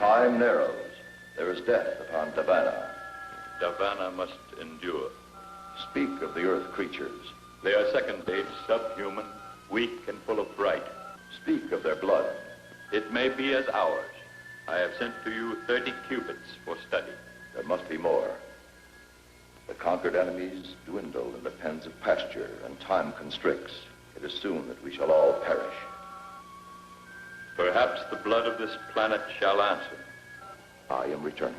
time narrows. There is death upon Davana. Davana must endure. Speak of the Earth creatures. They are second-stage, subhuman, weak and full of fright. Speak of their blood. It may be as ours. I have sent to you 30 cubits for study. There must be more. The conquered enemies dwindle in the pens of pasture, and time constricts. It is soon that we shall all perish. Perhaps the blood of this planet shall answer. I am returning.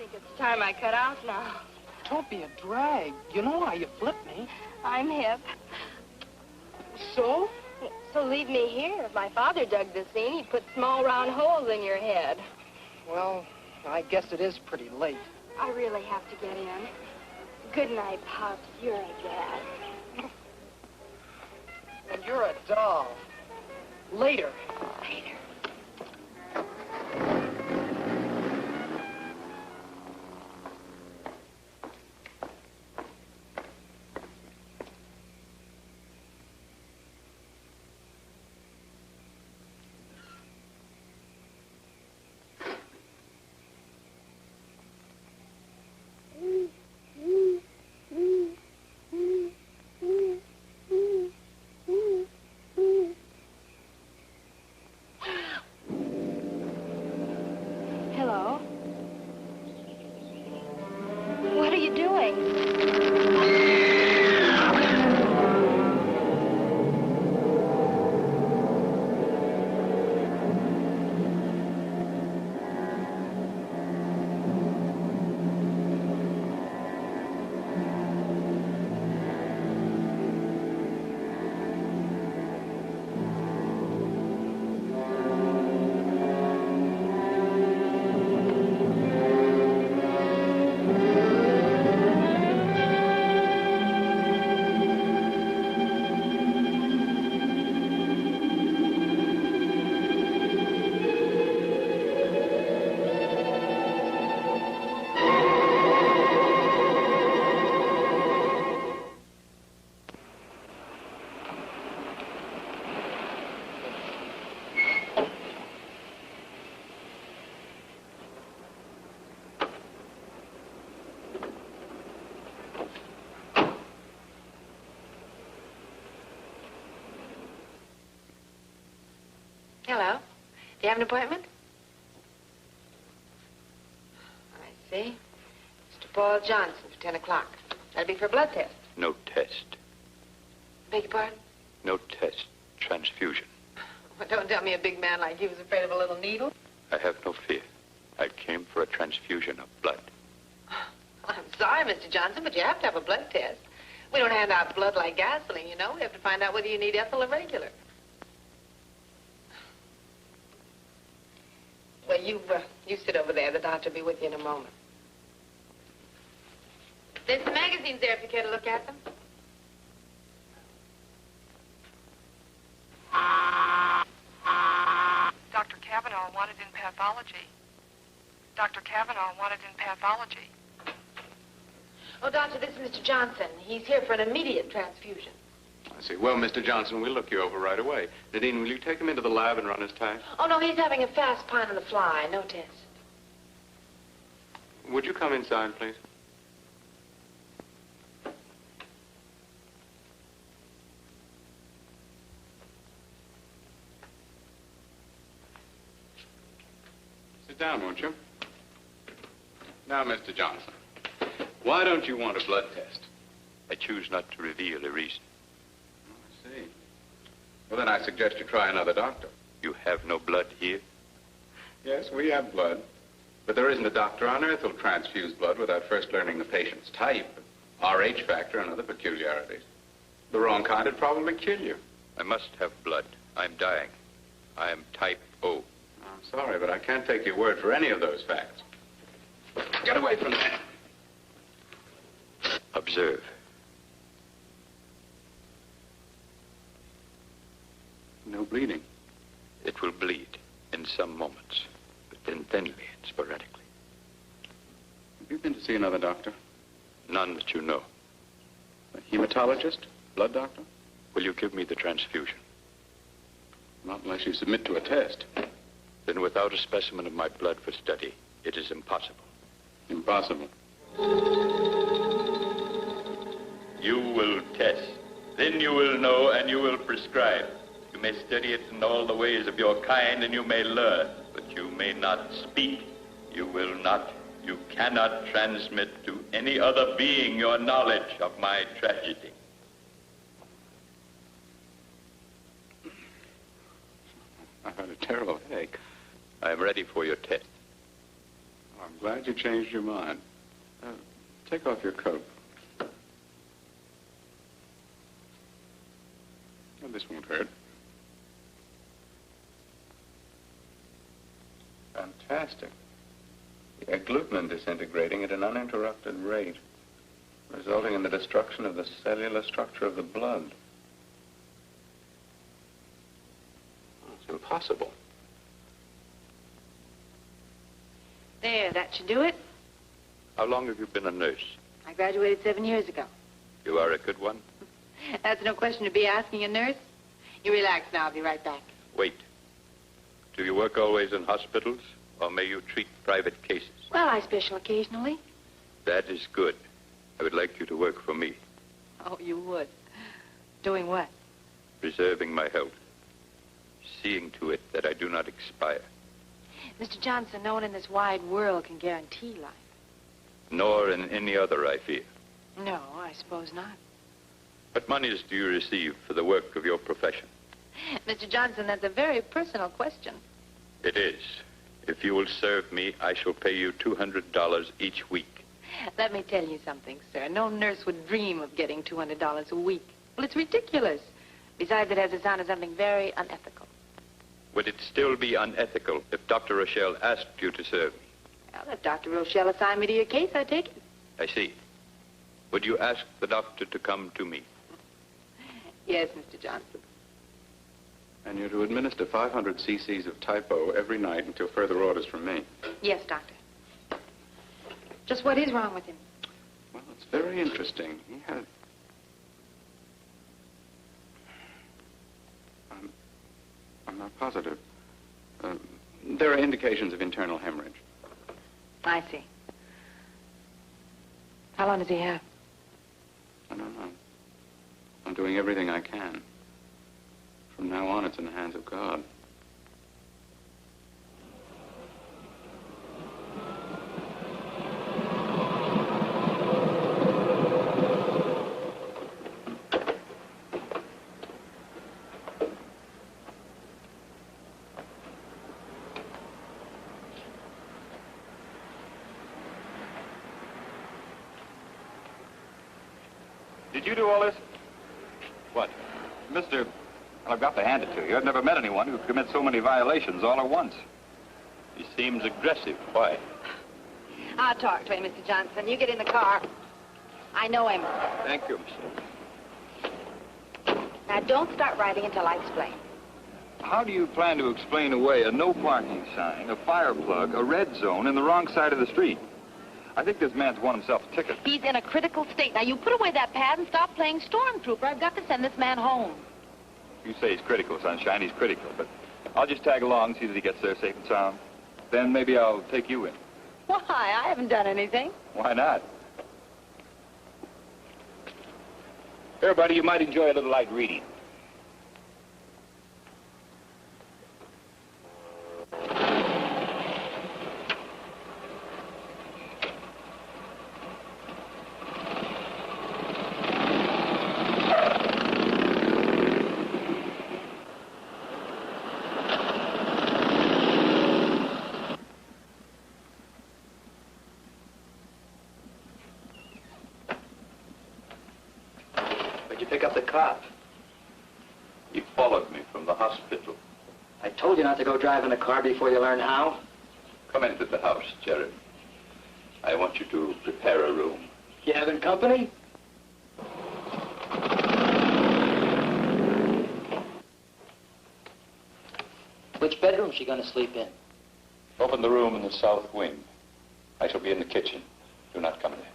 It's time I cut out now. Don't be a drag. You know how you flip me. I'm hip. So? So leave me here. If my father dug this scene, he'd put small round holes in your head. Well, I guess it is pretty late. I really have to get in. Good night, Pops. You're a dad. And you're a doll. Later. Later. Hello. Do you have an appointment? I see. Mr. Paul Johnson for 10 o'clock. That'll be for a blood test. No test. Beg your pardon? No test. Transfusion. Well, don't tell me a big man like you was afraid of a little needle. I have no fear. I came for a transfusion of blood. Well, I'm sorry, Mr. Johnson, but you have to have a blood test. We don't hand out blood like gasoline, you know. We have to find out whether you need ethyl or regular. Well, you sit over there. The doctor will be with you in a moment. There's some magazines there if you care to look at them. Dr. Kavanaugh wanted in pathology. Dr. Kavanaugh wanted in pathology. Oh, doctor, this is Mr. Johnson. He's here for an immediate transfusion. I see. Well, Mr. Johnson, we'll look you over right away. Nadine, will you take him into the lab and run his test? Oh, no, he's having a fast pint on the fly. No test. Would you come inside, please? Sit down, won't you? Now, Mr. Johnson, why don't you want a blood test? I choose not to reveal a reason. I see. Well, then I suggest you try another doctor. You have no blood here? Yes, we have blood. But there isn't a doctor on earth who'll transfuse blood without first learning the patient's type, RH factor, and other peculiarities. The wrong kind would probably kill you. I must have blood. I'm dying. I am type O. I'm sorry, but I can't take your word for any of those facts. Get away from that. Observe. No bleeding. It will bleed in some moments, but then thinly and sporadically. Have you been to see another doctor? None that you know. A hematologist? Blood doctor? Will you give me the transfusion? Not unless you submit to a test. Then without a specimen of my blood for study, it is impossible. Impossible. You will test. Then you will know and you will prescribe. You may study it in all the ways of your kind and you may learn, but you may not speak. You will not, you cannot transmit to any other being your knowledge of my tragedy. I've had a terrible headache. I am ready for your test. Oh, I'm glad you changed your mind. Take off your coat. Well, this won't hurt. Fantastic. The agglutinin disintegrating at an uninterrupted rate, resulting in the destruction of the cellular structure of the blood. Oh, it's impossible. There, that should do it. How long have you been a nurse? I graduated 7 years ago. You are a good one? That's no question to be asking a nurse. You relax now. I'll be right back. Wait. Do you work always in hospitals, or may you treat private cases? Well, I special occasionally. That is good. I would like you to work for me, Oh, you would. Doing what? preserving my health, seeing to it that I do not expire, Mr. Johnson, no one in this wide world can guarantee life. nor in any other, I fear. No, I suppose not. What monies do you receive for the work of your profession? Mr. Johnson, that's a very personal question. It is. If you will serve me, I shall pay you $200 each week. Let me tell you something, sir. No nurse would dream of getting $200 a week. Well, it's ridiculous. Besides, it has the sound of something very unethical. Would it still be unethical if Dr. Rochelle asked you to serve me? Well, if Dr. Rochelle assigned me to your case, I'd take it. I see. Would you ask the doctor to come to me? Yes, Mr. Johnson. And you're to administer 500 cc's of Type O every night until further orders from me. Yes, Doctor. Just what is wrong with him? Well, it's very interesting. He had... I'm not positive. There are indications of internal hemorrhage. I see. How long does he have? I don't know. I'm doing everything I can. From now on, it's in the hands of God. you do all this? What? Mister, well, I've got to hand it to you. I've never met anyone who commits so many violations all at once. He seems aggressive. Why? I'll talk to him, Mr. Johnson. You get in the car. I know him. Thank you, Mister. Now, don't start writing until I explain. How do you plan to explain away a no parking sign, a fire plug, a red zone, and the wrong side of the street? I think this man's won himself a ticket. He's in a critical state. Now, you put away that pad and stop playing stormtrooper. I've got to send this man home. You say he's critical, Sunshine. He's critical, but I'll just tag along and see that he gets there safe and sound. Then maybe I'll take you in. Why? I haven't done anything. Why not? Here, buddy, you might enjoy a little light reading. Where'd you pick up the cop? He followed me from the hospital. I told you not to go driving a car before you learn how. Come into the house, Jeremy. I want you to prepare a room. You having company? Which bedroom's she gonna sleep in? Open the room in the south wing. I shall be in the kitchen. Do not come there.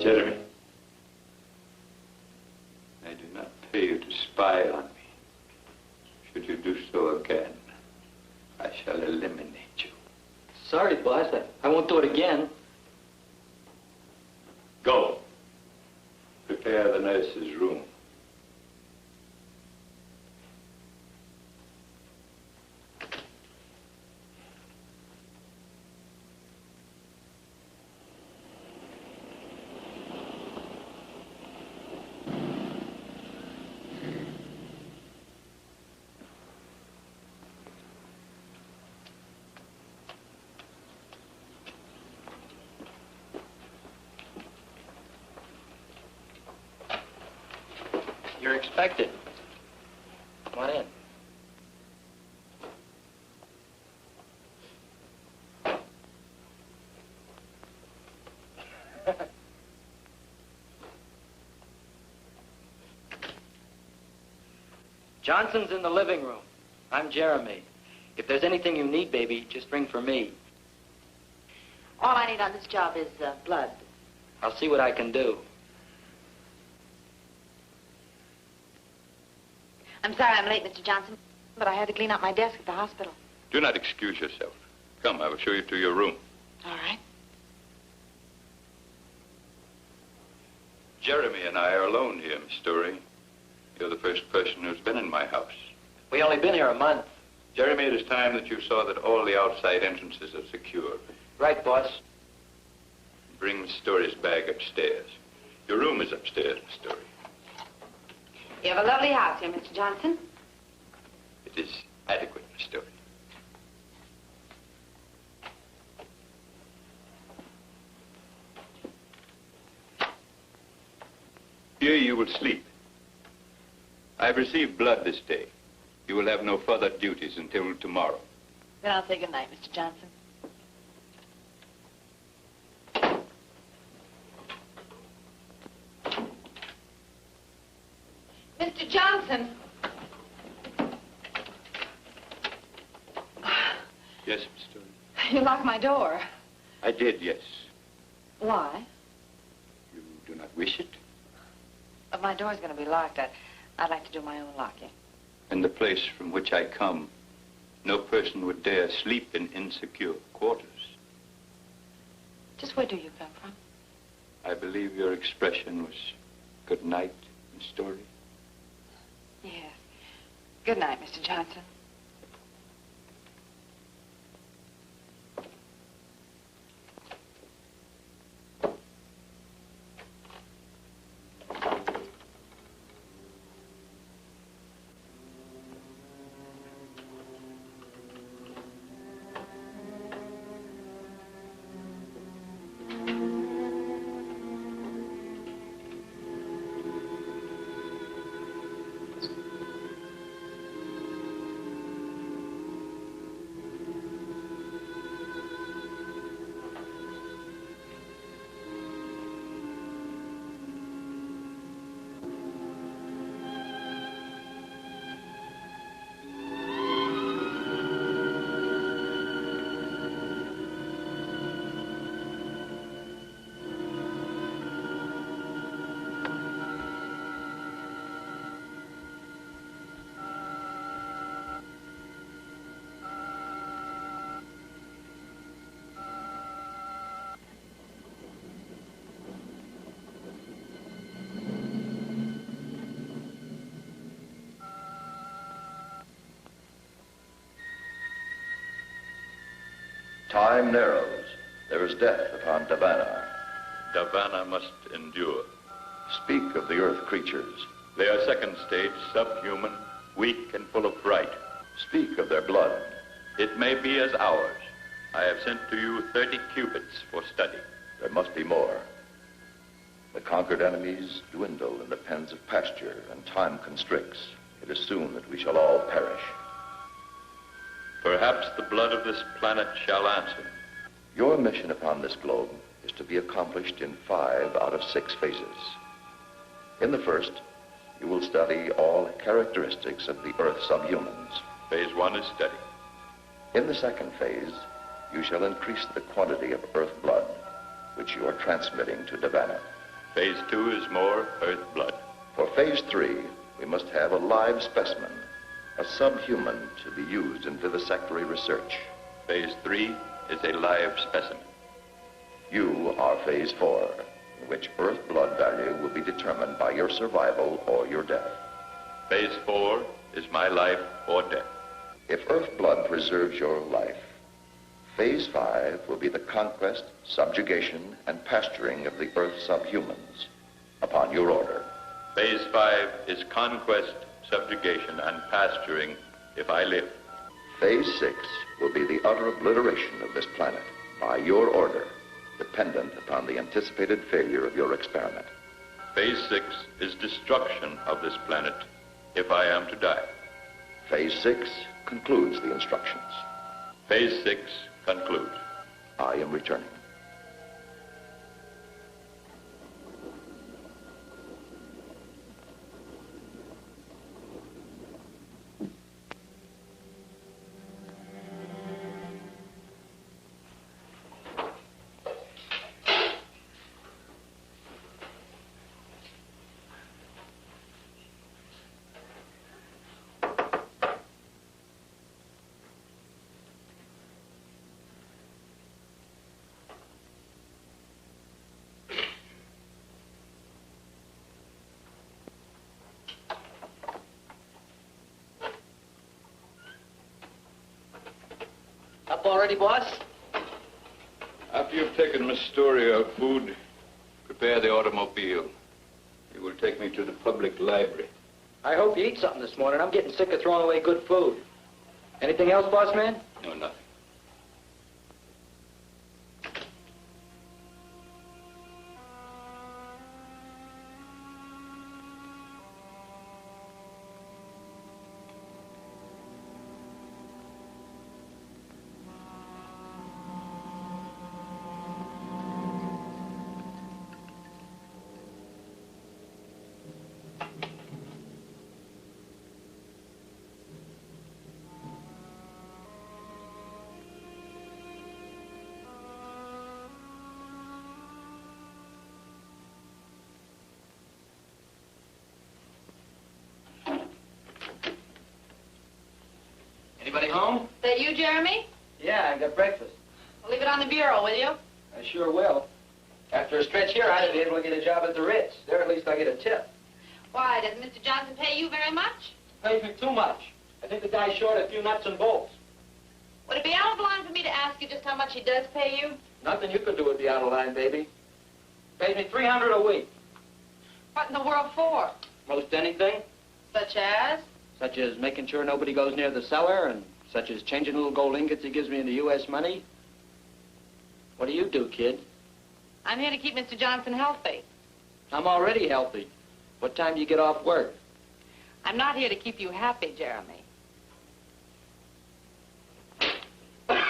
Jeremy, I do not pay you to spy on me. Should you do so again, I shall eliminate you. Sorry, boss. I won't do it again. Go. Prepare the nurse's room. You're expected. Come on in. Johnson's in the living room. I'm Jeremy. If there's anything you need, baby, just ring for me. All I need on this job is blood. I'll see what I can do. I'm sorry I'm late, Mr. Johnson, but I had to clean out my desk at the hospital. Do not excuse yourself. Come, I will show you to your room. All right. Jeremy and I are alone here, Miss Story. You're the first person who's been in my house. We only been here a month. Jeremy, it is time that you saw that all the outside entrances are secure. Right, boss. Bring Miss Story's bag upstairs. Your room is upstairs, Miss Story. You have a lovely house here, Mr. Johnson. It is adequate, Miss Story. Here you will sleep. I've received blood this day. You will have no further duties until tomorrow. Then I'll say good night, Mr. Johnson. Mr. Johnson! Yes, Miss Story. You locked my door. I did, yes. Why? You do not wish it? If my door's going to be locked, I'd like to do my own locking. In the place from which I come, no person would dare sleep in insecure quarters. Just where do you come from? I believe your expression was good night, Miss Story. Yes. Good night, Mr. Johnson. Time narrows. There is death upon Davana. Davana must endure. Speak of the Earth creatures. They are second stage, subhuman, weak and full of fright. Speak of their blood. It may be as ours. I have sent to you 30 cubits for study. There must be more. The conquered enemies dwindle in the pens of pasture, and time constricts. It is soon that we shall all perish. Perhaps the blood of this planet shall answer. Your mission upon this globe is to be accomplished in 5 out of 6 phases. In the first, you will study all characteristics of the Earth subhumans. Phase 1 is study. In the second phase, you shall increase the quantity of Earth blood, which you are transmitting to Davana. Phase 2 is more Earth blood. For phase 3, we must have a live specimen, a subhuman to be used in vivisectory research. Phase 3 is a live specimen. You are phase 4, in which Earth blood value will be determined by your survival or your death. Phase 4 is my life or death. If Earth blood preserves your life, phase 5 will be the conquest, subjugation, and pasturing of the Earth subhumans upon your order. Phase 5 is conquest, subjugation, and pasturing if I live. Phase 6 will be the utter obliteration of this planet by your order, dependent upon the anticipated failure of your experiment. Phase 6 is destruction of this planet if I am to die. Phase 6 concludes the instructions. Phase 6 concludes. I am returning. already, boss? After you've taken Miss Story her food, prepare the automobile. You will take me to the public library. I hope you eat something this morning. I'm getting sick of throwing away good food. Anything else, boss man? No, nothing. Anybody home? That you, Jeremy? Yeah, I got breakfast. Well, leave it on the bureau, will you? I sure will. After a stretch here, I'd be able to get a job at the Ritz. There, at least I get a tip. Why, doesn't Mr. Johnson pay you very much? Pays me too much. I think the guy's short a few nuts and bolts. Would it be out of line for me to ask you just how much he does pay you? Nothing you could do would be out of line, baby. Pays me $300 a week. What in the world for? Most anything. Such as? Such as making sure nobody goes near the cellar, and such as changing little gold ingots he gives me into U.S. money. What do you do, kid? I'm here to keep Mr. Johnson healthy. I'm already healthy. What time do you get off work? I'm not here to keep you happy, Jeremy. Mr.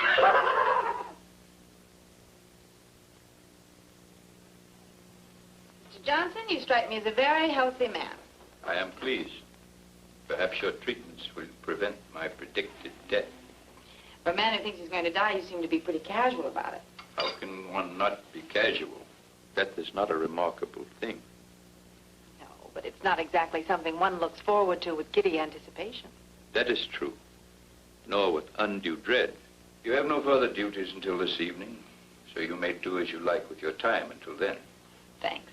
Johnson, you strike me as a very healthy man. I am pleased. Perhaps your treatments will prevent my predicted death. For a man who thinks he's going to die, you seem to be pretty casual about it. How can one not be casual? Death is not a remarkable thing. No, but it's not exactly something one looks forward to with giddy anticipation. That is true. Nor with undue dread. You have no further duties until this evening, so you may do as you like with your time until then. Thanks.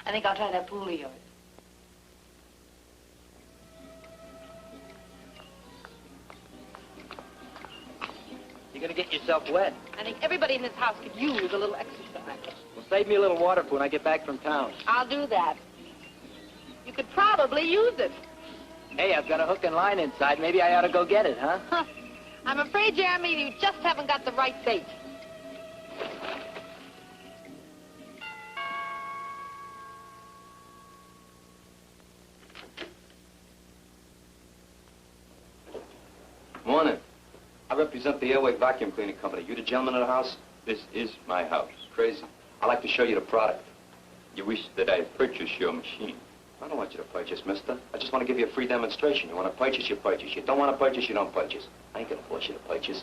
I think I'll try that pool of yours. You're gonna get yourself wet. I think everybody in this house could use a little exercise. Well, save me a little water for when I get back from town. I'll do that. You could probably use it. Hey, I've got a hook and line inside. Maybe I ought to go get it, huh? Huh. I'm afraid, Jeremy, you just haven't got the right bait. Morning. I represent the Airway Vacuum Cleaning Company. You the gentleman of the house? This is my house. Crazy. I'd like to show you the product. You wish that I purchase your machine. I don't want you to purchase, mister. I just want to give you a free demonstration. You want to purchase, you purchase. You don't want to purchase, you don't purchase. I ain't going to force you to purchase.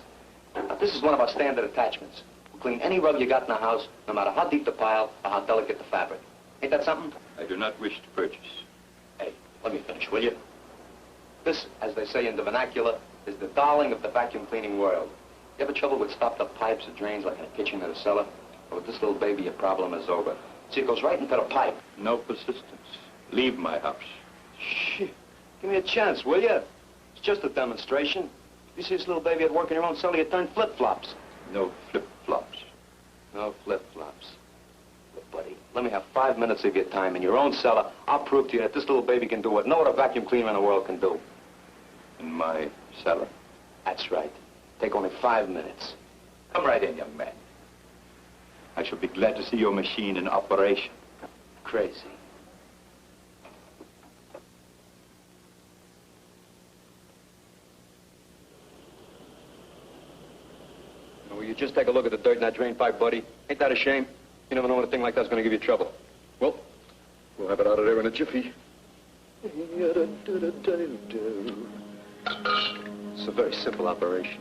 Now, this is one of our standard attachments. We'll clean any rug you got in the house, no matter how deep the pile or how delicate the fabric. Ain't that something? I do not wish to purchase. Hey, let me finish, will you? This, as they say in the vernacular, is the darling of the vacuum cleaning world. You ever trouble with stopped-up pipes or drains like in a kitchen or a cellar? Well, with this little baby, your problem is over. See, it goes right into the pipe. No persistence. Leave my house. Shit. Give me a chance, will you? It's just a demonstration. If you see this little baby at work in your own cellar, you turn flip-flops. No flip-flops. No flip-flops. Look, buddy, let me have 5 minutes of your time in your own cellar. I'll prove to you that this little baby can do what no other vacuum cleaner in the world can do. In my cellar. That's right. Take only 5 minutes. Come right in, young man. I shall be glad to see your machine in operation. Crazy. Now, will you just take a look at the dirt in that drain pipe, buddy? Ain't that a shame? You never know when a thing like that's going to give you trouble. Well, we'll have it out of there in a jiffy. It's a very simple operation.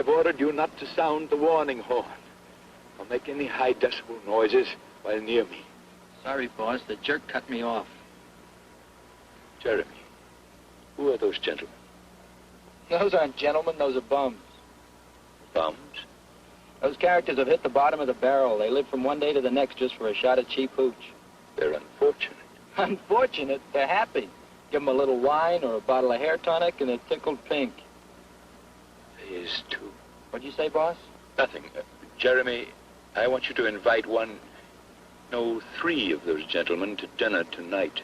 I've ordered you not to sound the warning horn or make any high decibel noises while near me. Sorry, boss. The jerk cut me off. Jeremy, who are those gentlemen? Those aren't gentlemen. Those are bums. Bums? Those characters have hit the bottom of the barrel. They live from one day to the next just for a shot of cheap hooch. They're unfortunate. Unfortunate? They're happy. Give them a little wine or a bottle of hair tonic and they're tickled pink. There is, too. What'd you say, boss? Nothing. Jeremy, I want you to invite three of those gentlemen to dinner tonight.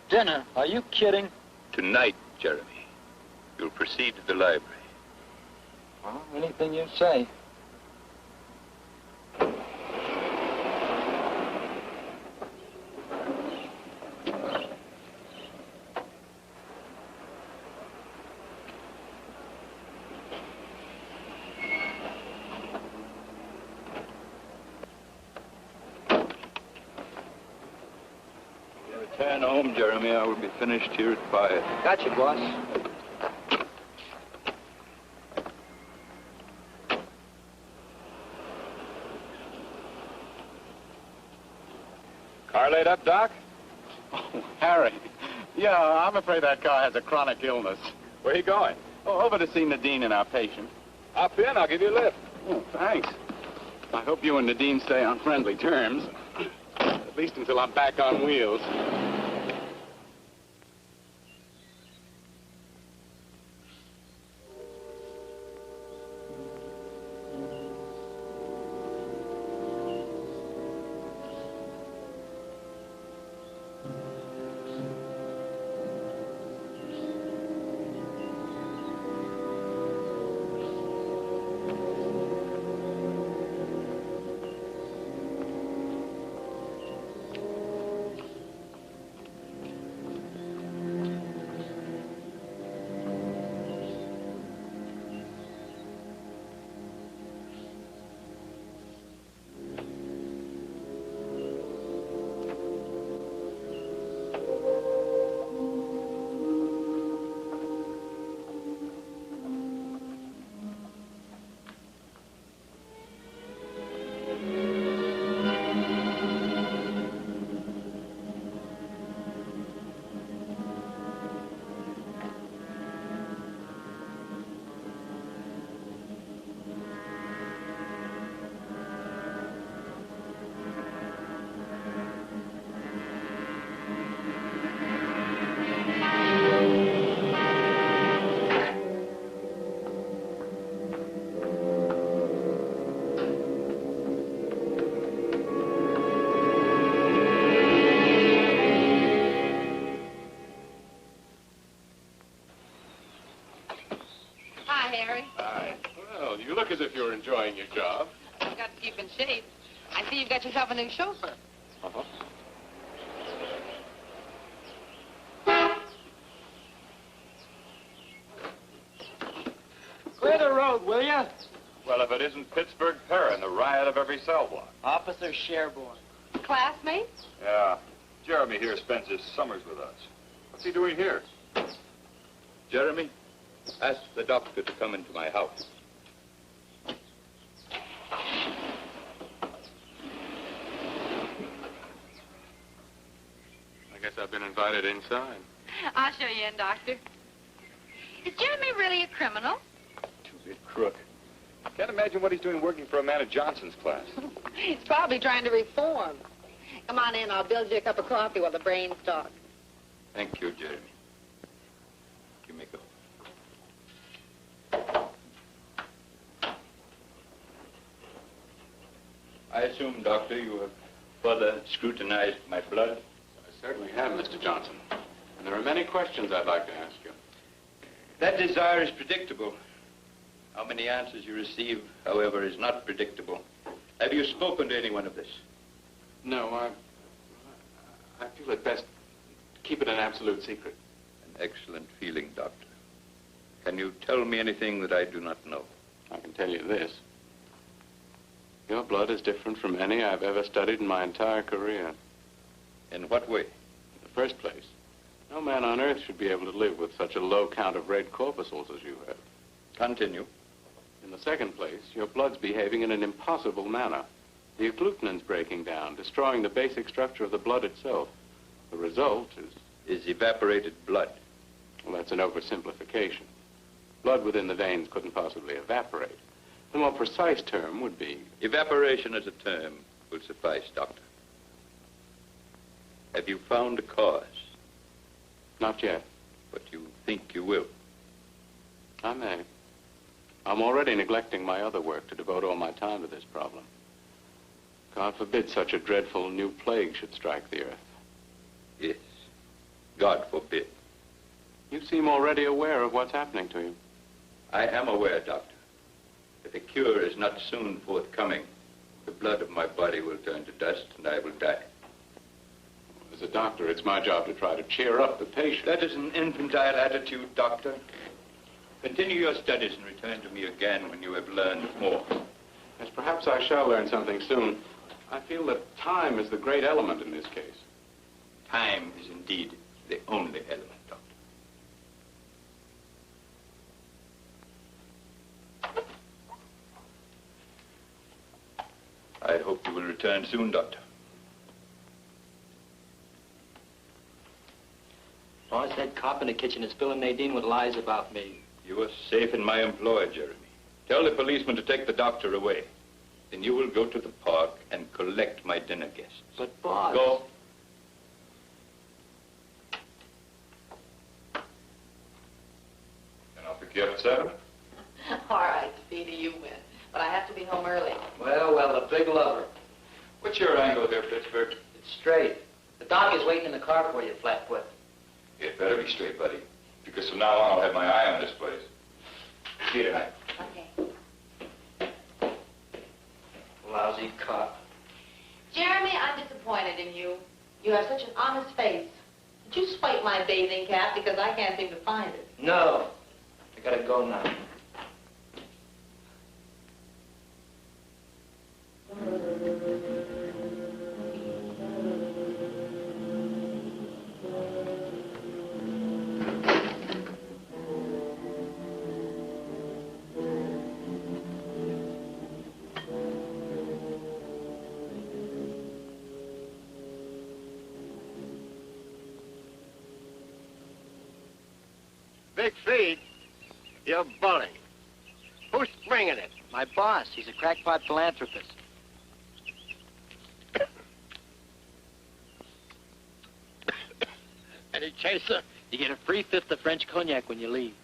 Dinner? Are you kidding? Tonight, Jeremy. You'll proceed to the library. Well, anything you say. Return home, Jeremy. I will be finished here at 5. Gotcha, boss. Car laid up, Doc? Oh, Harry. Yeah, I'm afraid that car has a chronic illness. Where are you going? Oh, over to see Nadine and our patient. Hop in. I'll give you a lift. Oh, thanks. I hope you and Nadine stay on friendly terms. At least until I'm back on wheels. As if you're enjoying your job. You've got to keep in shape. I see you've got yourself a new chauffeur. Uh-huh. Clear the road, will you? Well, if it isn't Pittsburgh Terran, the riot of every cell block. Officer Sherborne. Classmates? Yeah. Jeremy here spends his summers with us. What's he doing here? Jeremy, ask the doctor to come into my house. I guess I've been invited inside. I'll show you in, Doctor. Is Jeremy really a criminal? Two-bit crook. Can't imagine what he's doing working for a man of Johnson's class. He's probably trying to reform. Come on in, I'll build you a cup of coffee while the brains talk. Thank you, Jeremy. You may go. I assume, Doctor, you have further scrutinized my blood? I certainly have, Mr. Johnson. And there are many questions I'd like to ask you. That desire is predictable. How many answers you receive, however, is not predictable. Have you spoken to anyone of this? No, I feel it best to keep it an absolute secret. An excellent feeling, Doctor. Can you tell me anything that I do not know? I can tell you this. Your blood is different from any I've ever studied in my entire career. In what way? In the first place, no man on earth should be able to live with such a low count of red corpuscles as you have. Continue. In the second place, your blood's behaving in an impossible manner. The agglutinins breaking down, destroying the basic structure of the blood itself. The result is evaporated blood. Well, that's an oversimplification. Blood within the veins couldn't possibly evaporate. The more precise term would be... Evaporation as a term will suffice, Doctor. Have you found a cause? Not yet. But you think you will? I may. I'm already neglecting my other work to devote all my time to this problem. God forbid such a dreadful new plague should strike the earth. Yes. God forbid. You seem already aware of what's happening to you. I am aware, Doctor. If a cure is not soon forthcoming, the blood of my body will turn to dust and I will die. As a doctor, it's my job to try to cheer up the patient. That is an infantile attitude, Doctor. Continue your studies and return to me again when you have learned more. Yes, perhaps I shall learn something soon. I feel that time is the great element in this case. Time is indeed the only element, Doctor. I hope you will return soon, Doctor. Boss, that cop in the kitchen is filling Nadine with lies about me. You are safe in my employ, Jeremy. Tell the policeman to take the doctor away. Then you will go to the park and collect my dinner guests. But, boss... Go. And I'll pick you up at 7. All right, Speedy, you win. But I have to be home early. Well, the big lover. What's your angle here, Pittsburgh? It's straight. The dog is waiting in the car for you, Flatfoot. It better be straight, buddy. Because from now on, I'll have my eye on this place. See you tonight. Okay. Lousy cop. Jeremy, I'm disappointed in you. You have such an honest face. Did you swipe my bathing cap because I can't seem to find it? No. I gotta go now. Big feed? You're bulling. Who's bringing it? My boss. He's a crackpot philanthropist. Any chaser? You get a free fifth of French cognac when you leave.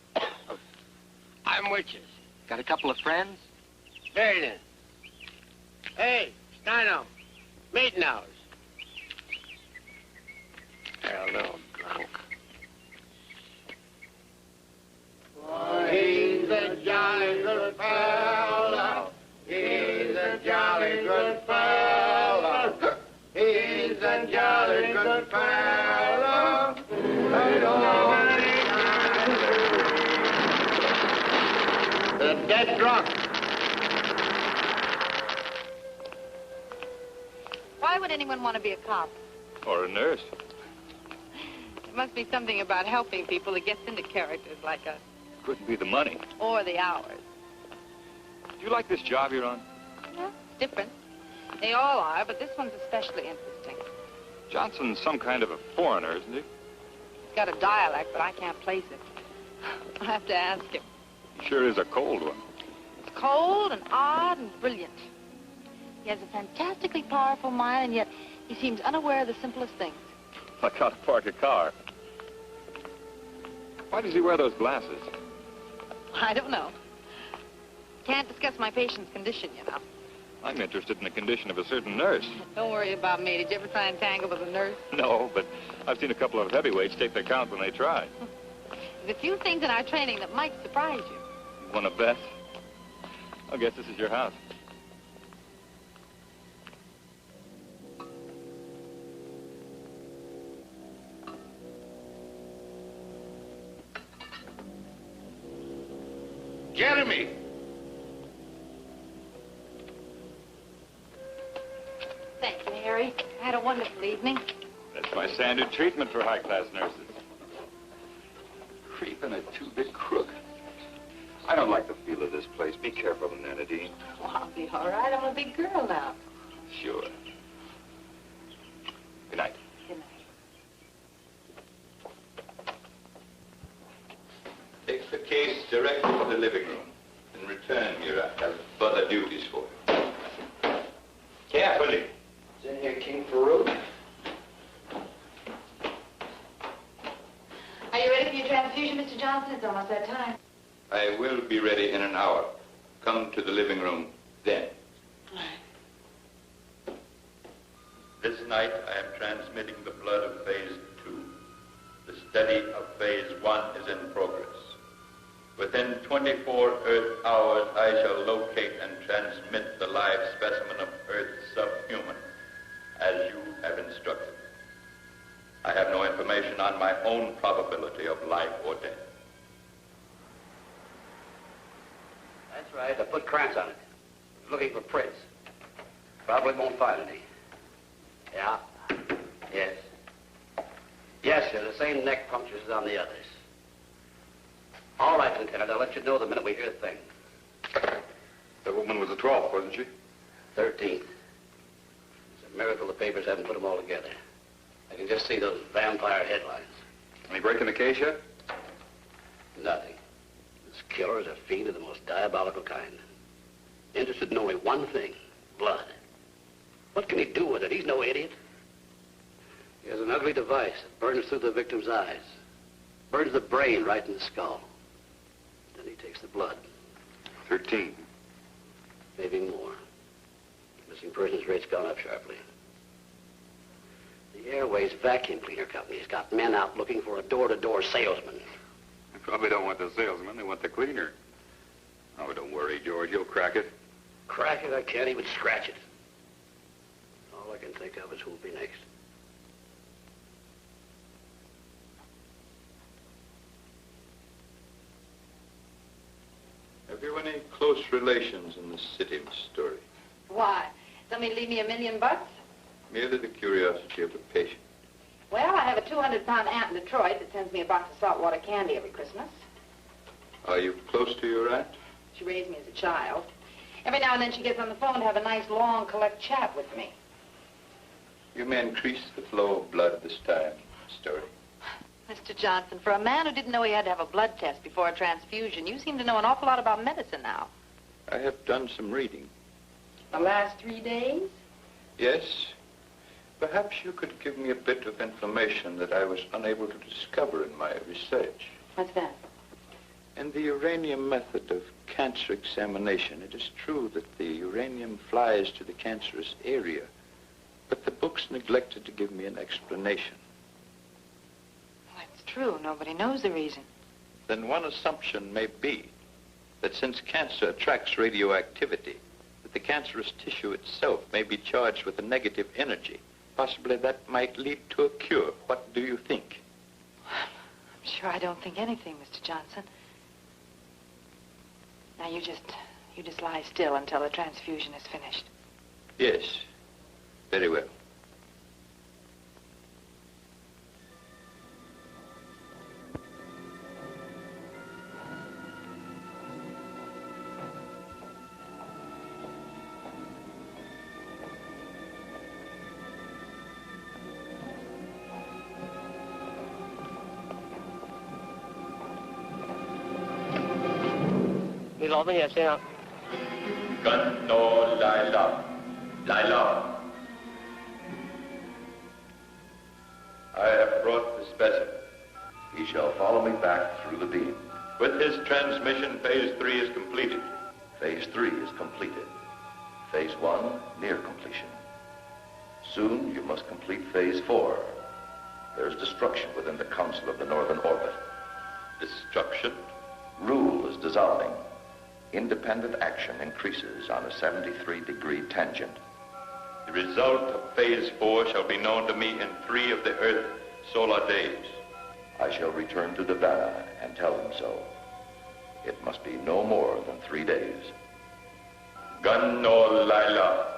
I'm with you. Got a couple of friends? Very then. Hey, Steino. Meeting hours. Hell no, I'm drunk. Oh, he's a jolly good fellow. He's a jolly good fellow. He's a jolly good fellow. They're dead drunk. Why would anyone want to be a cop? Or a nurse. It must be something about helping people that gets into characters like us. Couldn't be the money. Or the hours. Do you like this job you're on? Yeah, it's different. They all are, but this one's especially interesting. Johnson's some kind of a foreigner, isn't he? He's got a dialect, but I can't place it. I'll have to ask him. He sure is a cold one. It's cold and odd and brilliant. He has a fantastically powerful mind, and yet he seems unaware of the simplest things. Like how to park a car. Why does he wear those glasses? I don't know. Can't discuss my patient's condition, you know. I'm interested in the condition of a certain nurse. Don't worry about me. Did you ever try and tangle with a nurse? No, but I've seen a couple of heavyweights take their count when they try. There's a few things in our training that might surprise you. Want to bet? I guess this is your house. Jeremy! Thank you, Harry. I had a wonderful evening. That's my standard treatment for high-class nurses. Creep and a two-bit crook. I don't like the feel of this place. Be careful, Nanadine. Oh, I'll be all right. I'm a big girl now. Sure. Good night. Good night. Take the case directly to the living room. In return, Mira, I have further duties for you. Carefully. Is in here King Farouk? Are you ready for your transfusion, Mr. Johnson? It's almost that time. I will be ready in an hour. Come to the living room then. All right. This night, I am transmitting the blood of Phase 2. The study of Phase 1 is in progress. Within 24 Earth hours, I shall locate and transmit the live specimen of Earth subhuman, as you have instructed. I have no information on my own probability of life or death. That's right. I put Krantz on it. Looking for prints. Probably won't find any. Yeah. Yes. Yes, sir. The same neck punctures as on the others. All right, Lieutenant. I'll let you know the minute we hear the thing. That woman was the 12th, wasn't she? 13th. It's a miracle the papers haven't put them all together. I can just see those vampire headlines. Any break in the case yet? Nothing. This killer is a fiend of the most diabolical kind. Interested in only one thing, blood. What can he do with it? He's no idiot. He has an ugly device that burns through the victim's eyes. Burns the brain right in the skull. Then he takes the blood. 13. Maybe more. Missing persons rate's gone up sharply. The Airways Vacuum Cleaner Company's got men out looking for a door-to-door salesman. They probably don't want the salesman. They want the cleaner. Oh, don't worry, George. You'll crack it. Crack it, I can't even scratch it. All I can think of is who'll be next. Have you any close relations in the city, Miss Story? Why? Somebody leave me $1 million? Merely the curiosity of the patient. Well, I have a 200-pound aunt in Detroit that sends me a box of saltwater candy every Christmas. Are you close to your aunt? She raised me as a child. Every now and then she gets on the phone to have a nice, long, collect chat with me. You may increase the flow of blood this time, Miss Story. Mr. Johnson, for a man who didn't know he had to have a blood test before a transfusion, you seem to know an awful lot about medicine now. I have done some reading. The last 3 days? Yes. Perhaps you could give me a bit of information that I was unable to discover in my research. What's that? In the uranium method of cancer examination, it is true that the uranium flies to the cancerous area, but the books neglected to give me an explanation. That's true. Nobody knows the reason. Then one assumption may be that since cancer attracts radioactivity, that the cancerous tissue itself may be charged with a negative energy. Possibly that might lead to a cure. What do you think? I'm sure I don't think anything, Mr. Johnson. Now, you just lie still until the transfusion is finished. Yes. Very well. Gunno Lila. Lila. I have brought the specimen. He shall follow me back through the beam. With his transmission, Phase 3 is completed. Phase 3 is completed. Phase 1 near completion. Soon you must complete Phase 4. There's destruction within the Council of the Northern Orbit. Destruction? Rule is dissolving. Independent action increases on a 73-degree tangent. The result of Phase 4 shall be known to me in 3 of the Earth's solar days. I shall return to Devana and tell him so. It must be no more than 3 days. Gunno Lila.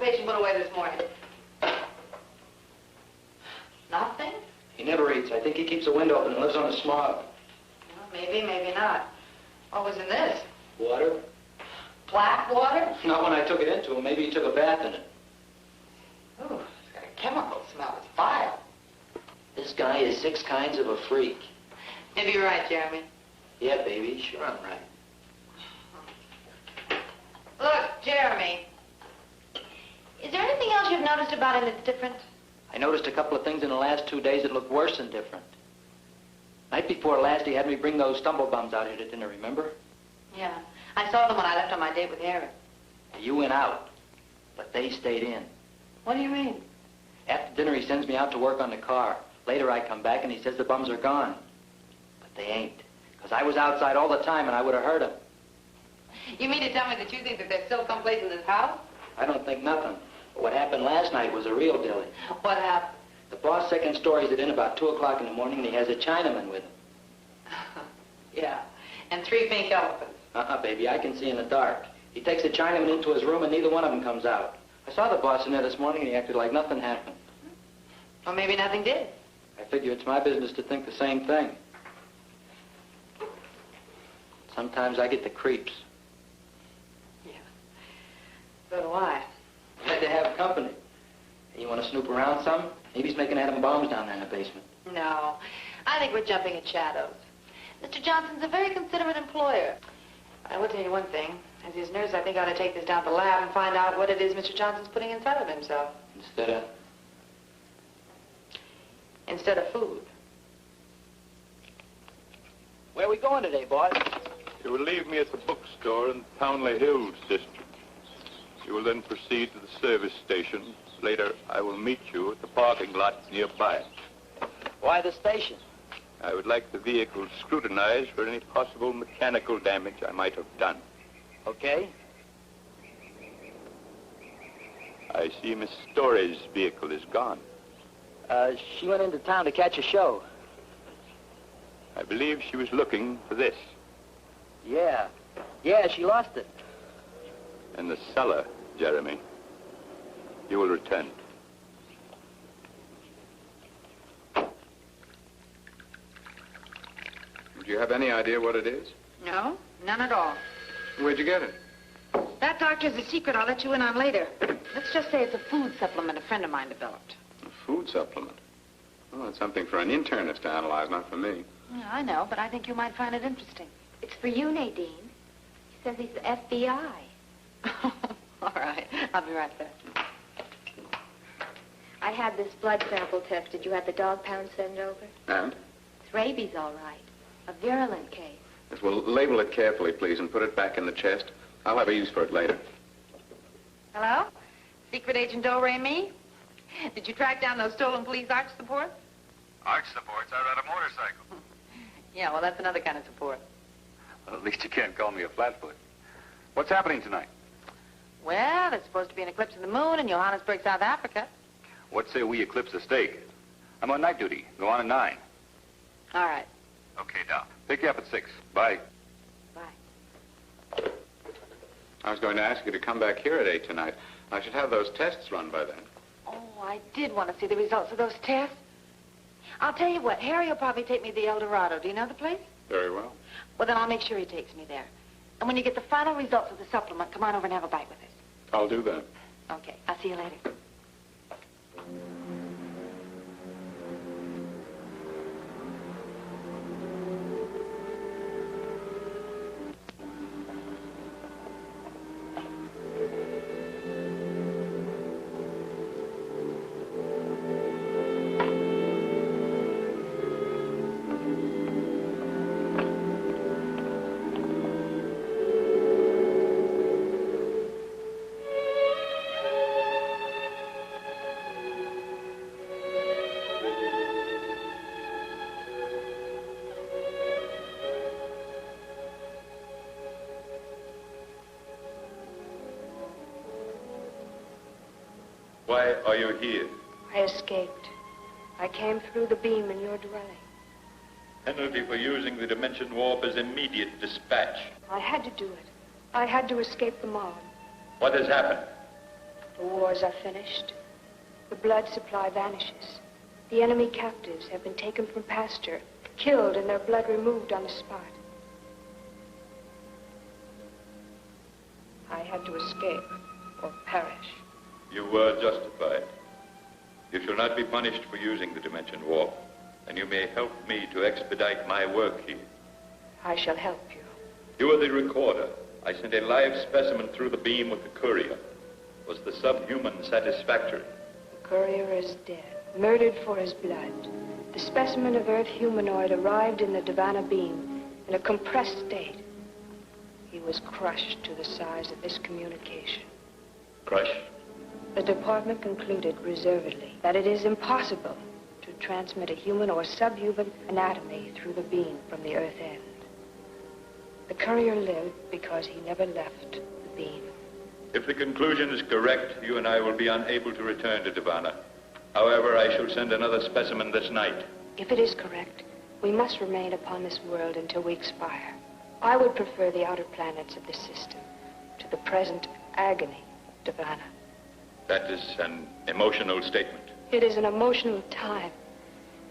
patient put away this morning? Nothing? He never eats. I think he keeps the window open and lives on the smog. Well, maybe, maybe not. What was in this? Water? Black water? Not when I took it into him. Maybe he took a bath in it. Ooh, it's got a chemical smell. It's vile. This guy is 6 kinds of a freak. Maybe you're right, Jeremy. Yeah, baby. Sure I'm right. Look, Jeremy. Is there anything else you've noticed about him that's different? I noticed a couple of things in the last 2 days that looked worse than different. Night before last, he had me bring those stumble bums out here to dinner, remember? Yeah. I saw them when I left on my date with Harry. You went out, but they stayed in. What do you mean? After dinner, he sends me out to work on the car. Later, I come back, and he says the bums are gone. But they ain't, because I was outside all the time, and I would have heard them. You mean to tell me that you think that they're still someplace in this house? I don't think nothing. But what happened last night was a real dilly. What happened? The boss second stories it in about 2 o'clock in the morning, and he has a Chinaman with him. Yeah, and 3 pink elephants. Baby, I can see in the dark. He takes the Chinaman into his room, and neither one of them comes out. I saw the boss in there this morning, and he acted like nothing happened. Well, maybe nothing did. I figure it's my business to think the same thing. Sometimes I get the creeps. Yeah. So do I. Glad to have company. Hey, you want to snoop around some? Maybe he's making atom bombs down there in the basement. No. I think we're jumping at shadows. Mr. Johnson's a very considerate employer. I will tell you one thing. As his nurse, I think I ought to take this down to the lab and find out what it is Mr. Johnson's putting inside of himself. Instead of food. Where are we going today, boss? You will leave me at the bookstore in Townley Hills district. You will then proceed to the service station. Later, I will meet you at the parking lot nearby. Why the station? I would like the vehicle scrutinized for any possible mechanical damage I might have done. Okay. I see Miss Story's vehicle is gone. She went into town to catch a show. I believe she was looking for this. Yeah. Yeah, she lost it. In the cellar, Jeremy. You will return. Do you have any idea what it is? No, none at all. Where'd you get it? That doctor's a secret I'll let you in on later. Let's just say it's a food supplement a friend of mine developed. A food supplement? Well, that's something for an internist to analyze, not for me. Yeah, I know, but I think you might find it interesting. It's for you, Nadine. He says he's the FBI. All right, I'll be right there. I had this blood sample tested. You had the dog pound sent over? And? It's rabies, all right. A virulent case. Yes, well, label it carefully, please, and put it back in the chest. I'll have a use for it later. Hello? Secret Agent Do-Re Me? Did you track down those stolen police arch supports? Arch supports? I ride a motorcycle. Yeah, well, that's another kind of support. Well, at least you can't call me a flatfoot. What's happening tonight? Well, there's supposed to be an eclipse of the moon in Johannesburg, South Africa. What say we eclipse the steak? I'm on night duty. Go on at 9. All right. Okay, Doc. Pick you up at 6. Bye. Bye. I was going to ask you to come back here at 8 tonight. I should have those tests run by then. Oh, I did want to see the results of those tests. I'll tell you what, Harry will probably take me to the El Dorado. Do you know the place? Very well. Well, then I'll make sure he takes me there. And when you get the final results of the supplement, come on over and have a bite with us. I'll do that. Okay, I'll see you later. Why are you here? I escaped. I came through the beam in your dwelling. Penalty for using the dimension warp is immediate dispatch. I had to do it. I had to escape the mob. What has happened? The wars are finished. The blood supply vanishes. The enemy captives have been taken from pasture, killed, and their blood removed on the spot. I had to escape or perish. You were justified. You shall not be punished for using the Dimension Warp, and you may help me to expedite my work here. I shall help you. You are the recorder. I sent a live specimen through the beam with the courier. Was the subhuman satisfactory? The courier is dead, murdered for his blood. The specimen of Earth humanoid arrived in the Divana beam in a compressed state. He was crushed to the size of this communication. Crushed? The department concluded reservedly that it is impossible to transmit a human or subhuman anatomy through the beam from the Earth end. The courier lived because he never left the beam. If the conclusion is correct, you and I will be unable to return to Divana. However, I shall send another specimen this night. If it is correct, we must remain upon this world until we expire. I would prefer the outer planets of the system to the present agony of Divana. That is an emotional statement. It is an emotional time.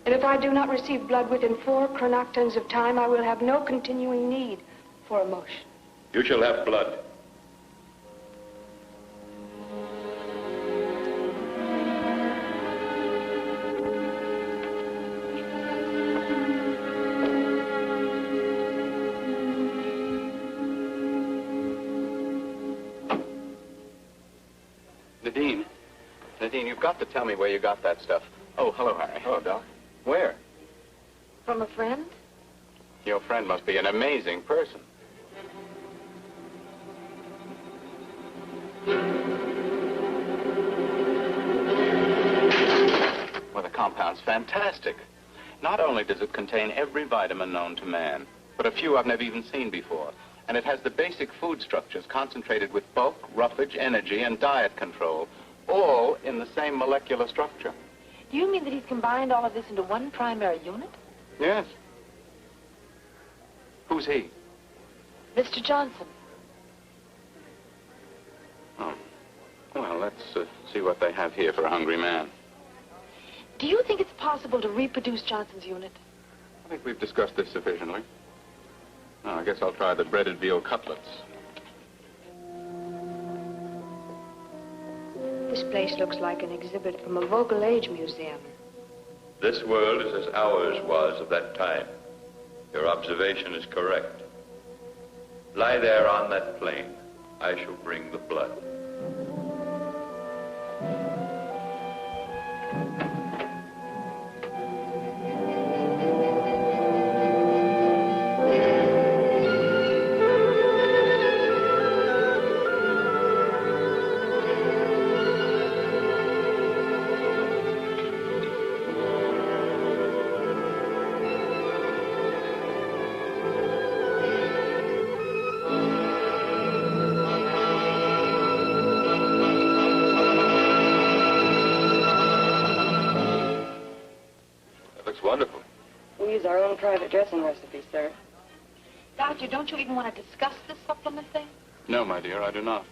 And if I do not receive blood within 4 chronoctons of time, I will have no continuing need for emotion. You shall have blood. Nadine, you've got to tell me where you got that stuff. Oh, hello, Harry. Hello, Doc. Where? From a friend? Your friend must be an amazing person. Well, the compound's fantastic. Not only does it contain every vitamin known to man, but a few I've never even seen before. And it has the basic food structures concentrated with bulk, roughage, energy, and diet control, all in the same molecular structure. Do you mean that he's combined all of this into one primary unit? Yes. Who's he? Mr. Johnson. Oh. Well, let's see what they have here for a hungry man. Do you think it's possible to reproduce Johnson's unit? I think we've discussed this sufficiently. Now, I guess I'll try the breaded veal cutlets. This place looks like an exhibit from a Vocal Age museum. This world is as ours was of that time. Your observation is correct. Lie there on that plain. I shall bring the blood. Wonderful. We use our own private dressing recipe, sir. Doctor, don't you even want to discuss this supplement thing? No, my dear, I do not.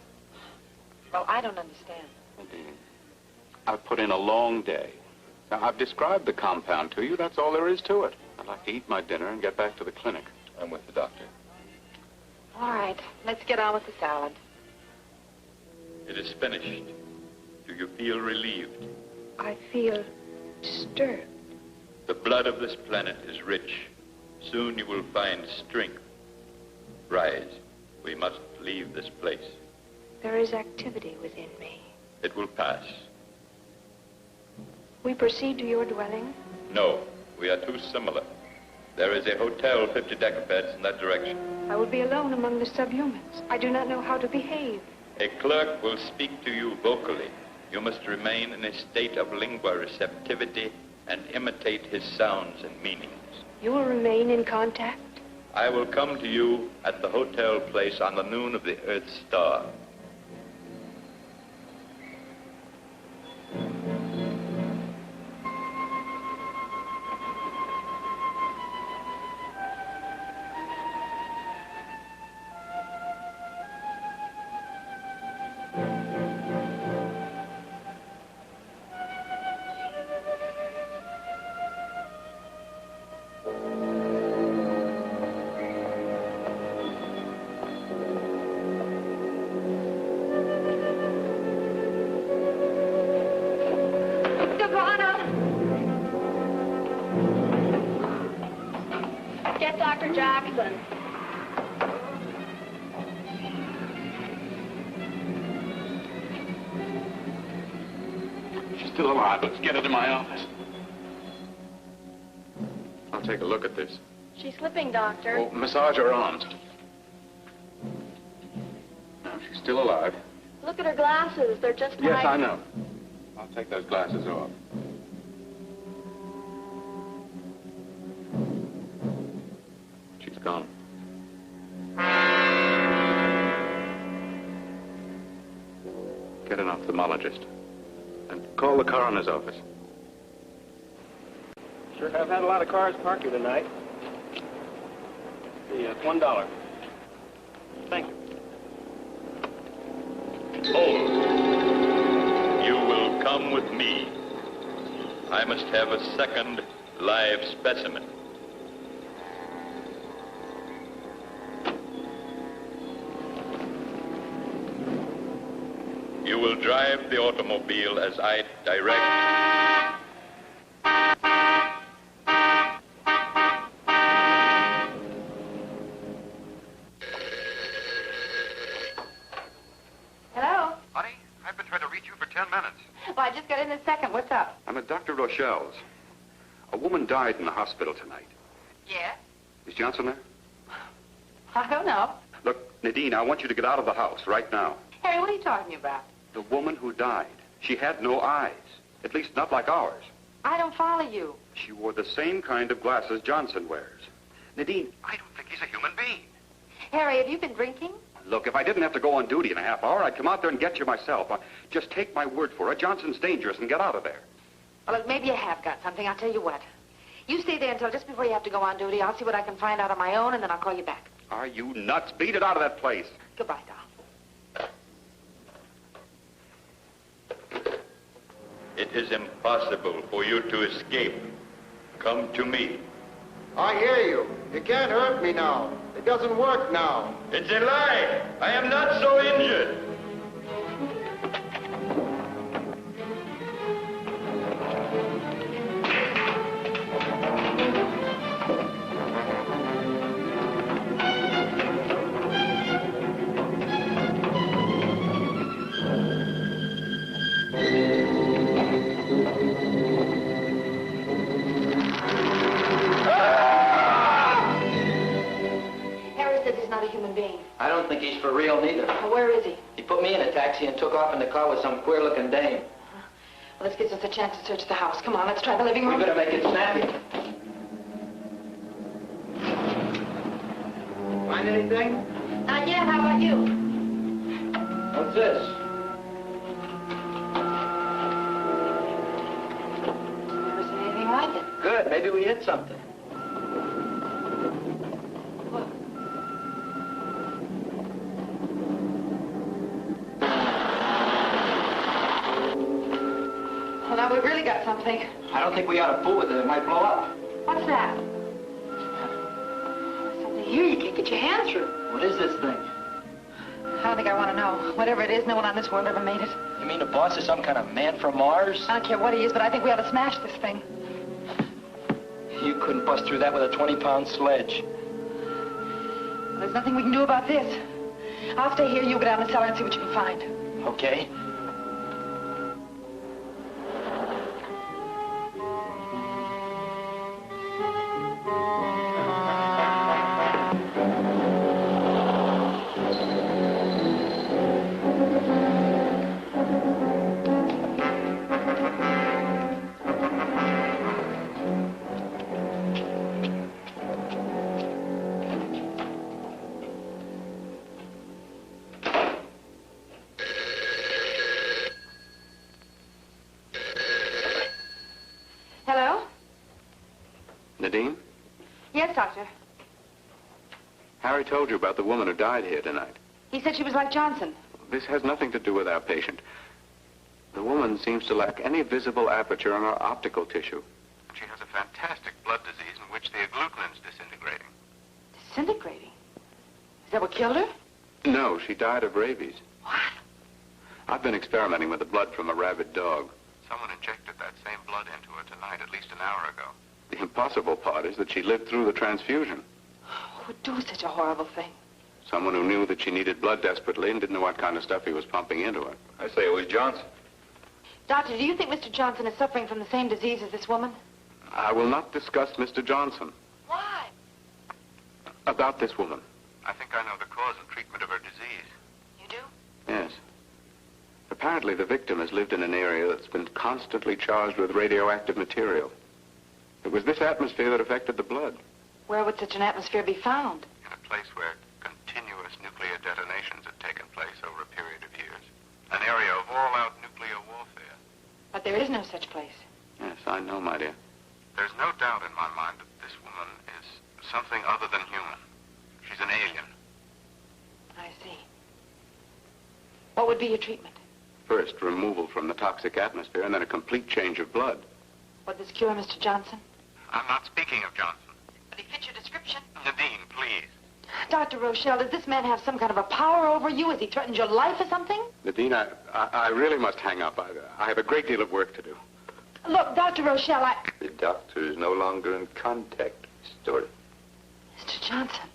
Well, I don't understand. Indeed. I've put in a long day. Now, I've described the compound to you. That's all there is to it. I'd like to eat my dinner and get back to the clinic. I'm with the doctor. All right, let's get on with the salad. It is finished. Do you feel relieved? I feel disturbed. The blood of this planet is rich. Soon you will find strength. Rise. We must leave this place. There is activity within me. It will pass. We proceed to your dwelling? No, we are too similar. There is a hotel 50 decabeds in that direction. I will be alone among the subhumans. I do not know how to behave. A clerk will speak to you vocally. You must remain in a state of lingua receptivity and imitate his sounds and meanings. You will remain in contact? I will come to you at the hotel place on the noon of the Earth star. Get Dr. Jackson. She's still alive. Let's get her to my office. I'll take a look at this. She's slipping, Doctor. Oh, massage her arms. No, she's still alive. Look at her glasses. They're just like... Yes, I know. I'll take those glasses off. She's gone. Get an ophthalmologist. And call the coroner's office. Sure have had a lot of cars parked here tonight. It's $1. Thank you. Hold. You will come with me. I must have a second live specimen. You will drive the automobile as I direct. Hello? Honey, I've been trying to reach you for 10 minutes. Well, I just got in a second. What's up? I'm at Dr. Rochelle's. A woman died in the hospital tonight. Yeah? Is Johnson there? I don't know. Look, Nadine, I want you to get out of the house right now. Harry, what are you talking about? The woman who died. She had no eyes. At least not like ours. I don't follow you. She wore the same kind of glasses Johnson wears. Nadine, I don't think he's a human being. Harry, have you been drinking? Look, if I didn't have to go on duty in a half hour, I'd come out there and get you myself. Just take my word for it. Johnson's dangerous and get out of there. Well, look, maybe you have got something. I'll tell you what. You stay there until just before you have to go on duty. I'll see what I can find out on my own, and then I'll call you back. Are you nuts? Beat it out of that place. Goodbye, Doc. It is impossible for you to escape. Come to me. I hear you. You can't hurt me now. It doesn't work now. It's a lie. I am not so injured. I don't think he's for real, neither. Well, where is he? He put me in a taxi and took off in the car with some queer-looking dame. Well, this gives us a chance to search the house. Come on, let's try the living room. We better make it snappy. Find anything? Not yet. How about you? What's this? Never seen anything like it. Good. Maybe we hit something. Well, now we've really got something. I don't think we ought to fool with it. It might blow up. What's that? Something here you can't get your hand through. What is this thing? I don't think I want to know. Whatever it is, no one on this world ever made it. You mean the boss is some kind of man from Mars? I don't care what he is, but I think we ought to smash this thing. You couldn't bust through that with a 20-pound sledge. Well, there's nothing we can do about this. I'll stay here, you go down the cellar and see what you can find. Okay. Hello? Nadine? Yes, Doctor. Harry told you about the woman who died here tonight. He said she was like Johnson. This has nothing to do with our patient. The woman seems to lack any visible aperture on her optical tissue. She has a fantastic blood disease in which the agglutin's disintegrating. Disintegrating? Is that what killed her? No, she died of rabies. What? I've been experimenting with the blood from a rabid dog. Someone injected that same blood into her tonight, at least an hour ago. The impossible part is that she lived through the transfusion. would do such a horrible thing? Someone who knew that she needed blood desperately and didn't know what kind of stuff he was pumping into her. I say it was Johnson. Doctor, do you think Mr. Johnson is suffering from the same disease as this woman? I will not discuss Mr. Johnson. Why? About this woman. I think I know the cause and treatment of her disease. You do? Yes. Apparently, the victim has lived in an area that's been constantly charged with radioactive material. It was this atmosphere that affected the blood. Where would such an atmosphere be found? In a place where continuous nuclear detonations had taken place over a period of years. An area of all-out nuclear warfare. But there is no such place. Yes, I know, my dear. There's no doubt in my mind that this woman is something other than human. She's an alien. I see. What would be your treatment? First, removal from the toxic atmosphere, and then a complete change of blood. Would this cure Mr. Johnson? I'm not speaking of Johnson. But he fits your description. Nadine, please. Dr. Rochelle, does this man have some kind of a power over you? Has he threatened your life or something? Nadine, I really must hang up. I have a great deal of work to do. Look, Dr. Rochelle, The doctor is no longer in contact with the story. Mr. Johnson.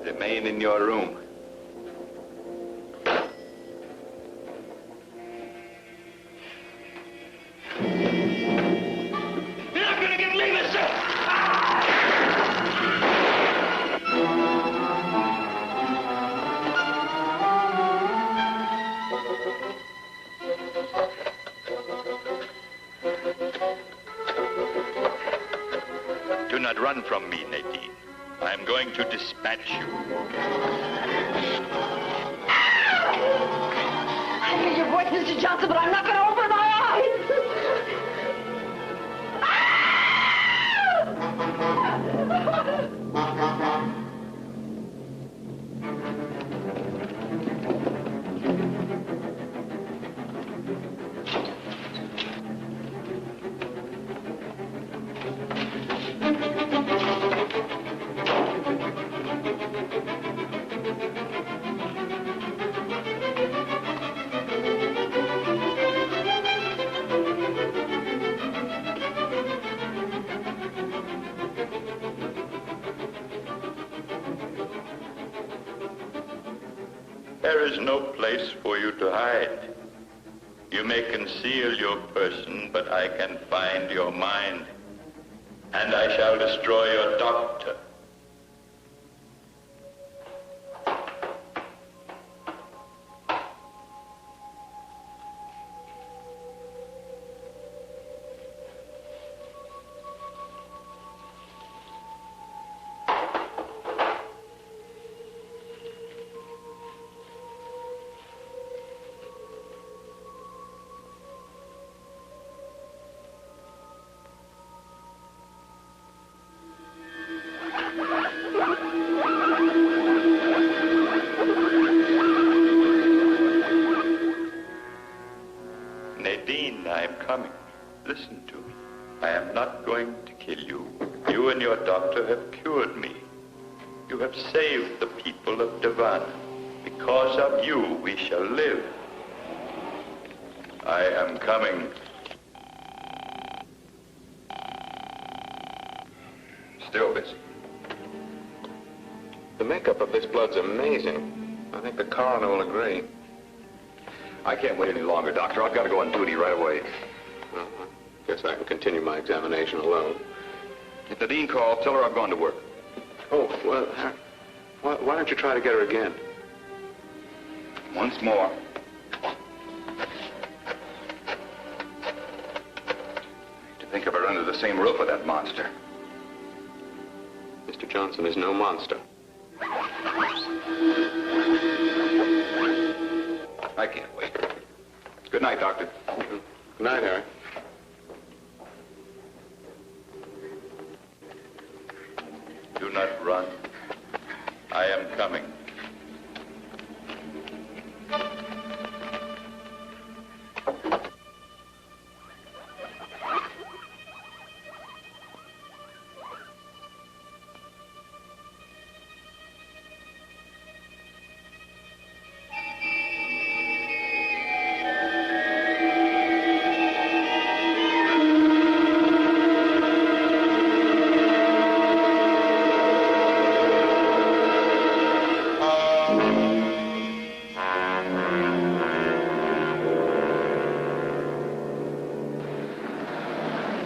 Remain in your room. You're not gonna get me, mister! Do not run from me, Nadine. I am going to dispatch you. I hear your voice, Mr. Johnson, but I'm not going to open my eyes. There is no place for you to hide. You may conceal your person, but I can find your mind. And I shall destroy your doctor. Nadine, I am coming. Listen to me. I am not going to kill you. You and your doctor have cured me. You have saved the people of Devon. Because of you, we shall live. I am coming. Still busy. The makeup of this blood's amazing. I think the coroner will agree. I can't wait any longer, Doctor. I've got to go on duty right away. Well, I guess I can continue my examination alone. If Nadine calls, tell her I've gone to work. Oh, well, why don't you try to get her again? Once more. To think of her under the same roof with that monster. Mr. Johnson is no monster. I can't wait. Good night, Doctor. Good night, Harry. Do not run. I am coming.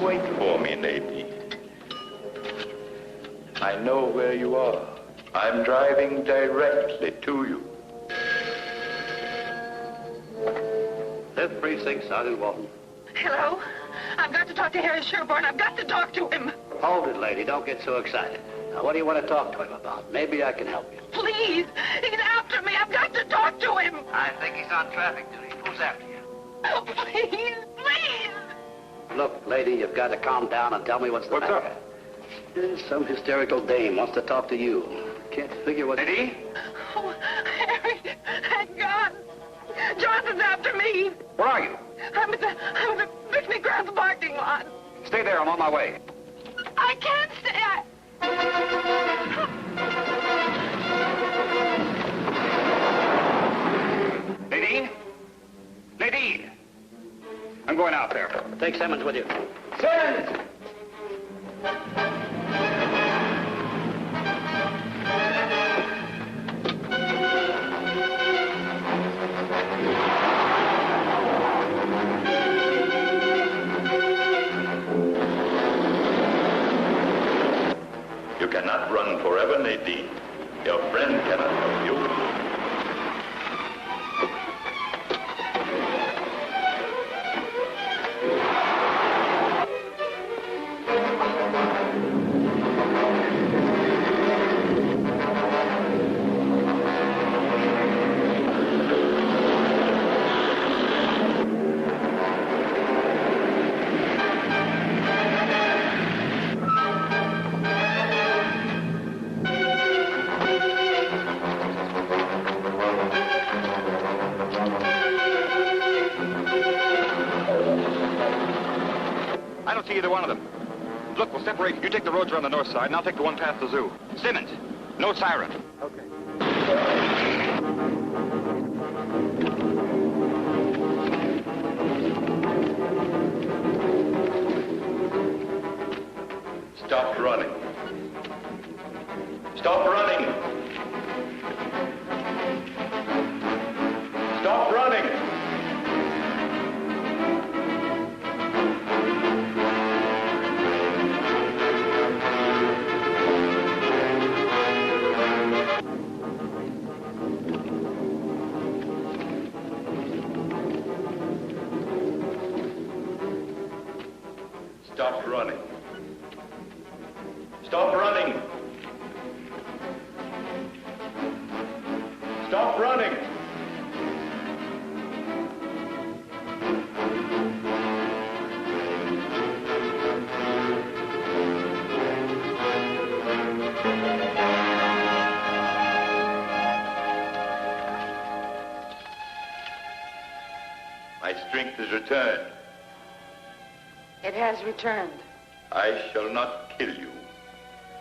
Wait for me, Nadine. I know where you are. I'm driving directly to you. 5th Precinct, Sergeant Walton. Hello? I've got to talk to Harry Sherburne. I've got to talk to him. Hold it, lady. Don't get so excited. Now, what do you want to talk to him about? Maybe I can help you. Please. He's after me. I've got to talk to him. I think he's on traffic duty. Who's after you? Oh, please, please. Look, lady, you've got to calm down and tell me what's the matter. What's up? Some hysterical dame wants to talk to you. Can't figure what... Eddie? Oh, Harry, thank God. Johnson's after me. Where are you? I'm at the Bixby Grounds parking lot. Stay there. I'm on my way. I can't stay. Nadine? Nadine! I'm going out there. Take Simmons with you. Simmons! You cannot run forever, Nadine. Your friend cannot help you. I don't see either one of them. Look, we'll separate. You take the roads around the north side, and I'll take the one past the zoo. Simmons, no siren. Okay. Stop running. Stop running. Stop running. Stop running. Stop running. Stop running. My strength is returned. It has returned. I shall not kill you.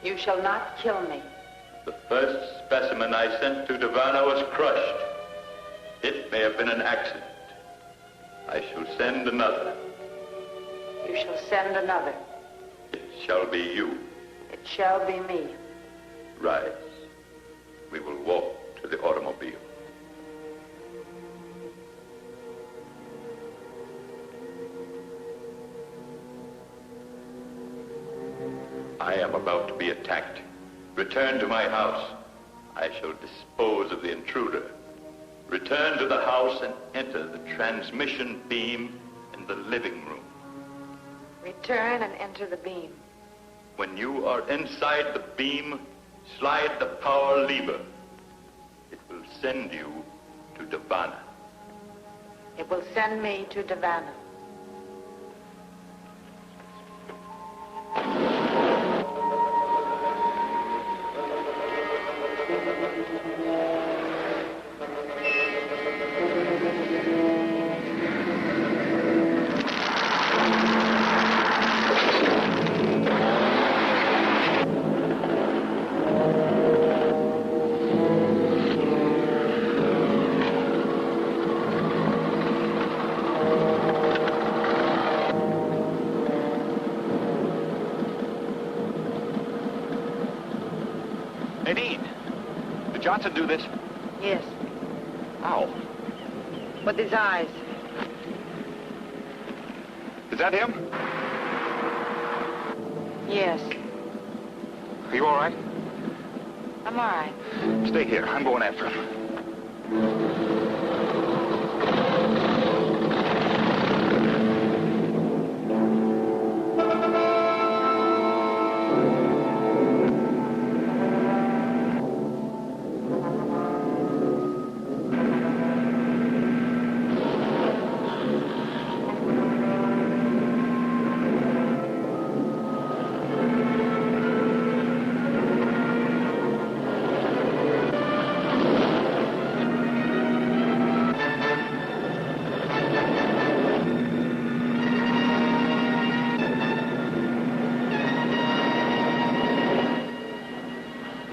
You shall not kill me. The first specimen I sent to Davana was crushed. It may have been an accident. I shall send another. You shall send another. It shall be you. It shall be me. Rise. We will walk to the automobile. I am about to be attacked. Return to my house. I shall dispose of the intruder. Return to the house and enter the transmission beam in the living room. Return and enter the beam. When you are inside the beam, slide the power lever. It will send you to Davana. It will send me to Davana. Nadine, did Johnson do this? Yes. How? With his eyes. Is that him? Yes, Are you all right? I'm all right. Stay here. I'm going after him.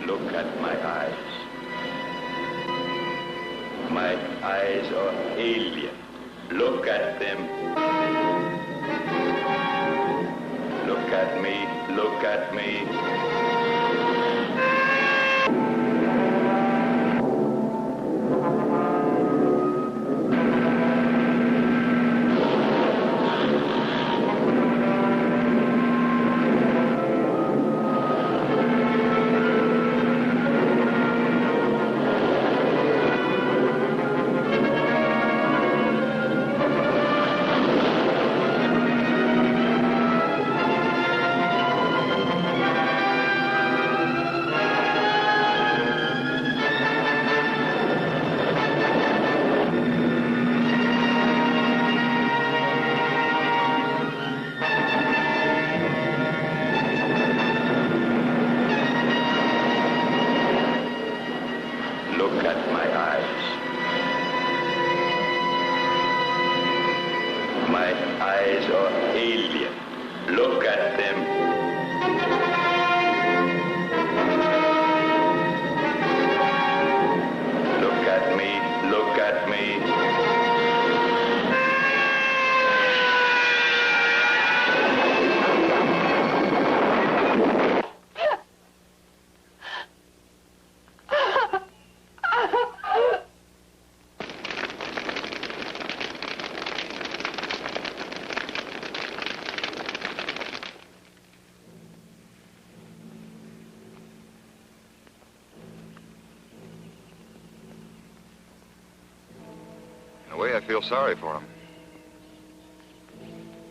Look at my eyes. My eyes are alien. Look at them. Look at me. Look at me. Look at my eyes. My eyes are alien. Look at them. Look at me. Look at me. In a way, I feel sorry for him.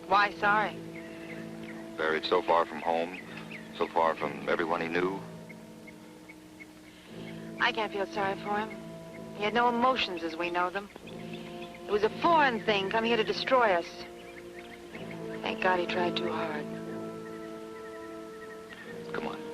Why sorry? Buried so far from home, so far from everyone he knew. I can't feel sorry for him. He had no emotions as we know them. It was a foreign thing coming here to destroy us. Thank God he tried too hard. Come on.